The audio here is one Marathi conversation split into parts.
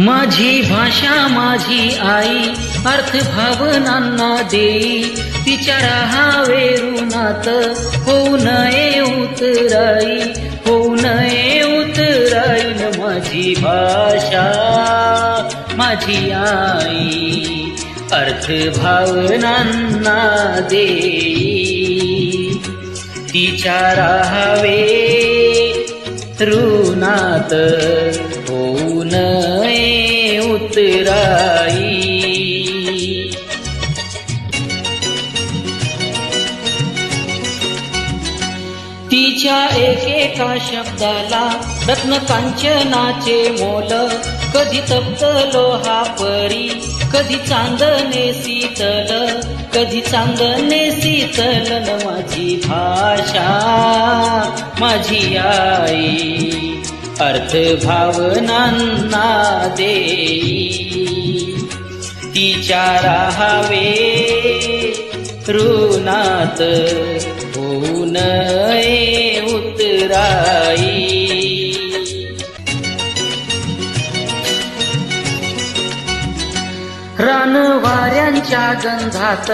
माझी भाषा माझी आई अर्थ भावनांना देई, तिच्या राहावे ऋणात होऊ नये उतराई, होऊ नये उतराई न माझी भाषा माझी आई अर्थ भावनांना देई, तिच्या राहावे ऋणात होऊ नये उतराई। तिच्या एकेका शब्दाला रत्न कांचनाचे मोल, कधी तप्त लोहा परी कधी चांदणे शीतल, कधी चांदणे शीतल न माझी भाषा माझी आई अर्थ भावनांना देई, तिच्या राहावे ऋणात होऊ नये उतराई। रानवाऱ्यांच्या गंधात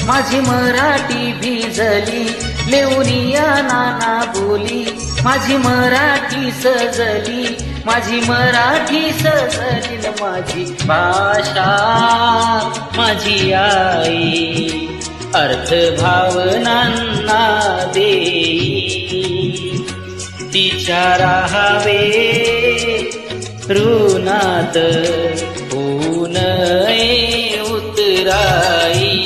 माझी मराठी भिजली, लेवनिया नाना बोली माझी मराठी सजली, माझी मराठी सजली न माझी भाषा माझी आई अर्थ भावनांना देई, तिच्या राहावे ऋणात होऊ नये उतराई।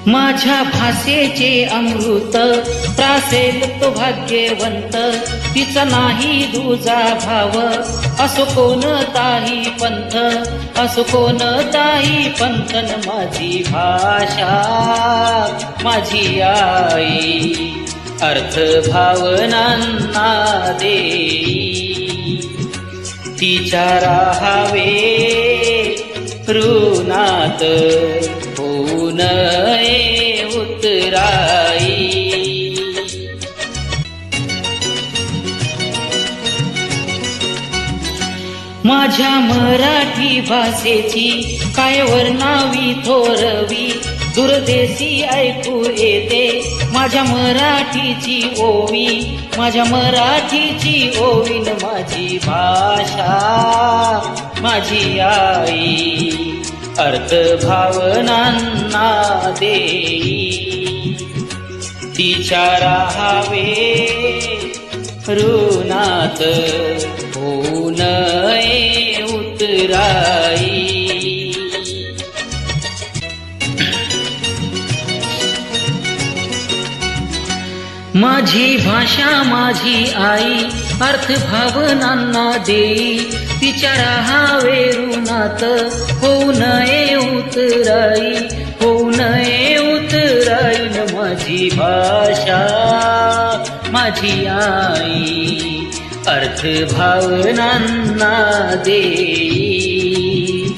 माझ्या भाषेचे अमृत प्रासेल तो भाग्यवंत, तिचा नाही दुजा भाव असो कोणताही पंथ, असो कोणताही पंथ न माझी भाषा माझी आई अर्थ भावनांना देई, तिच्या राहावे ऋणात होऊ नये उतराई। माझ्या मराठी भाषेची काय वर्णावी थोरवी, दूरदेशी ऐकू येते माझ्या मराठीची ओवी, माझ्या मराठीची ओवी न माझी भाषा माझी आई अर्थ भावनांना देई, तिच्या राहावे ऋणात होऊ नये उतराई। माझी भाषा माझी आई अर्थ भावनांना देई, तिच्या राहावे ऋणात होऊ नये उतराई, होऊ नये उतराई न माझी भाषा माझी आई अर्थ भावनांना देई,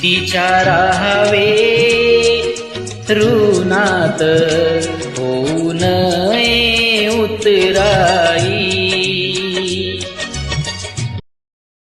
तिच्या राहावे ऋणात होऊ नये उतराई।